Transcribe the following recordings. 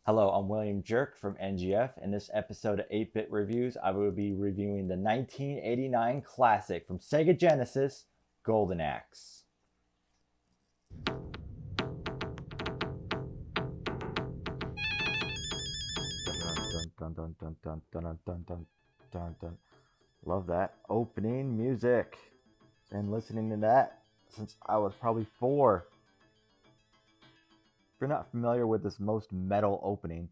Hello, I'm Williamjerk from N.G.F. In this episode of 8-Bit Reviews, I will be reviewing the 1989 classic from Sega Genesis, Golden Axe. Dun, dun, dun, dun, dun, dun, dun, dun, dun, dun. Love that opening music. Been listening to that since I was probably 4. If you're not familiar with this most metal opening,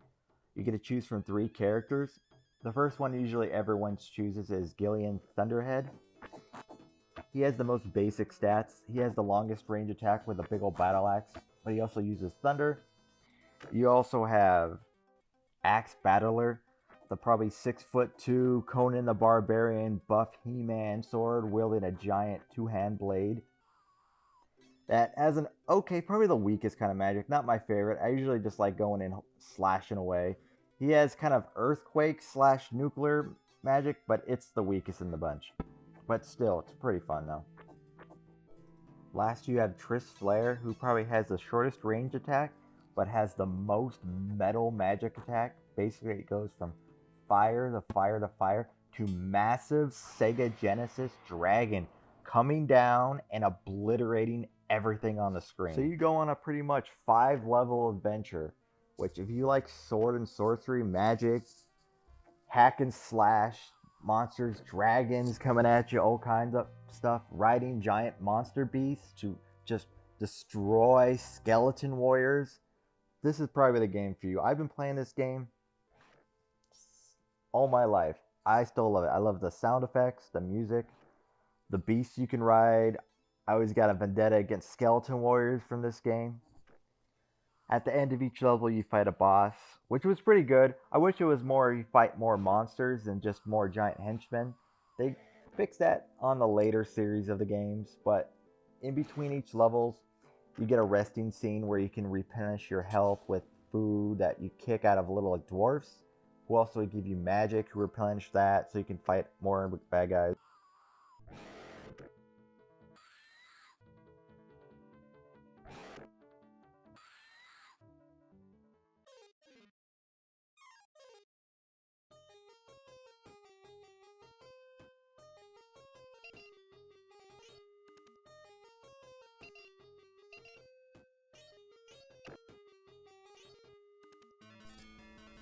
you get to choose from 3 characters. The first one usually everyone chooses is Gillian Thunderhead. He has the most basic stats. He has the longest range attack with a big old battle axe, but he also uses thunder. You also have Axe Battler, the probably 6'2" Conan the Barbarian buff He-Man sword wielding a giant 2-hand blade. That has an okay, probably the weakest kind of magic. Not my favorite. I usually just like going in slashing away. He has kind of earthquake / nuclear magic, but it's the weakest in the bunch. But still, it's pretty fun though. Last you have Triss Flair, who probably has the shortest range attack, but has the most metal magic attack. Basically, it goes from fire to massive Sega Genesis dragon coming down and obliterating everything on the screen. So you go on a pretty much 5-level adventure, which if you like sword and sorcery, magic, hack and slash, monsters, dragons coming at you, all kinds of stuff, riding giant monster beasts to just destroy skeleton warriors, this is probably the game for you. I've been playing this game all my life. I still love it. I love the sound effects, the music, the beasts you can ride. I always got a vendetta against skeleton warriors from this game. At the end of each level, you fight a boss, which was pretty good. I wish it was more you fight more monsters than just more giant henchmen. They fixed that on the later series of the games, but in between each levels, you get a resting scene where you can replenish your health with food that you kick out of little dwarfs, who also give you magic, who replenish that so you can fight more bad guys.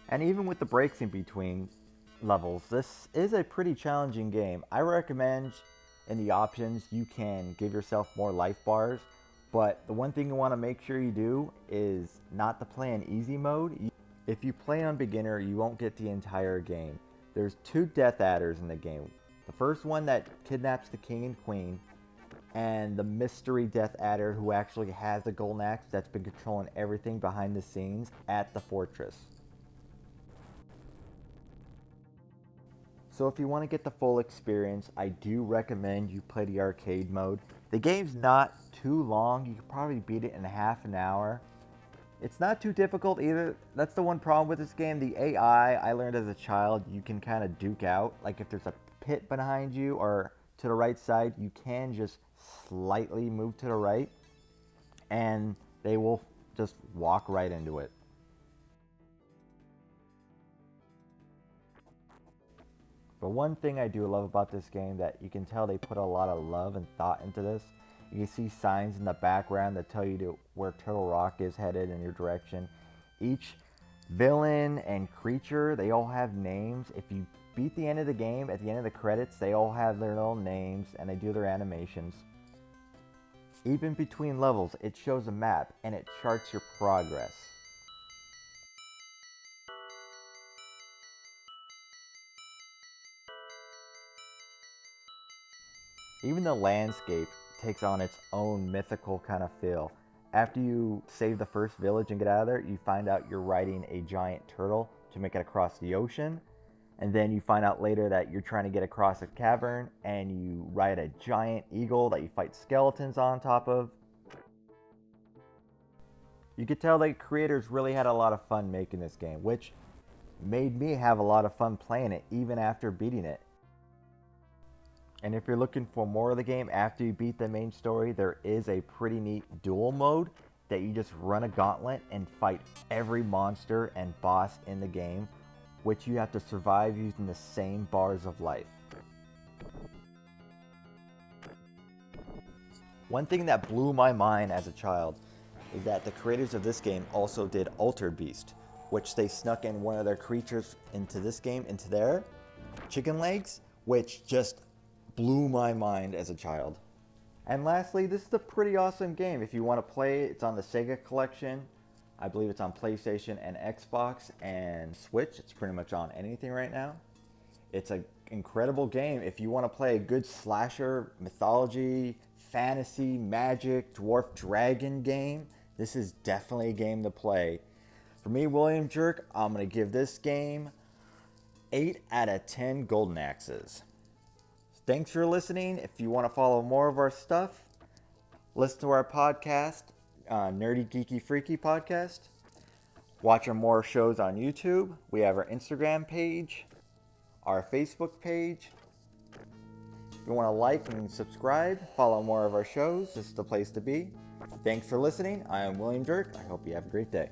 And even with the breaks in between levels, this is a pretty challenging game. I recommend in the options you can give yourself more life bars, but the one thing you want to make sure you do is not to play in easy mode. If you play on beginner, you won't get the entire game. There's 2 Death Adders in the game. The first one that kidnaps the king and queen, and the mystery Death Adder who actually has the golden axe that's been controlling everything behind the scenes at the fortress. So if you want to get the full experience, I do recommend you play the arcade mode. The game's not too long. You could probably beat it in half an hour. It's not too difficult either. That's the one problem with this game. The AI, I learned as a child, you can kind of duke out. Like if there's a pit behind you or to the right side, you can just slightly move to the right and they will just walk right into it. But one thing I do love about this game that you can tell they put a lot of love and thought into this. You can see signs in the background that tell you where Turtle Rock is headed in your direction. Each villain and creature, they all have names. If you beat the end of the game, at the end of the credits, they all have their own names and they do their animations. Even between levels, it shows a map and it charts your progress. Even the landscape takes on its own mythical kind of feel. After you save the first village and get out of there, you find out you're riding a giant turtle to make it across the ocean. And then you find out later that you're trying to get across a cavern and you ride a giant eagle that you fight skeletons on top of. You could tell the creators really had a lot of fun making this game, which made me have a lot of fun playing it even after beating it. And if you're looking for more of the game after you beat the main story, there is a pretty neat duel mode that you just run a gauntlet and fight every monster and boss in the game, which you have to survive using the same bars of life. One thing that blew my mind as a child is that the creators of this game also did Altered Beast, which they snuck in one of their creatures into this game, into their chicken legs, which just blew my mind as a child. And lastly, this is a pretty awesome game. If you want to play it, it's on the Sega collection. I believe it's on PlayStation and Xbox and Switch. It's pretty much on anything right now. It's an incredible game. If you want to play a good slasher, mythology, fantasy, magic, dwarf dragon game, this is definitely a game to play. For me, Williamjerk, I'm going to give this game 8 out of 10 golden axes. Thanks for listening. If you want to follow more of our stuff, listen to our podcast, Nerdy Geeky Freaky Podcast. Watch our more shows on YouTube. We have our Instagram page, our Facebook page. If you want to like and subscribe, follow more of our shows, this is the place to be. Thanks for listening. I am Williamjerk. I hope you have a great day.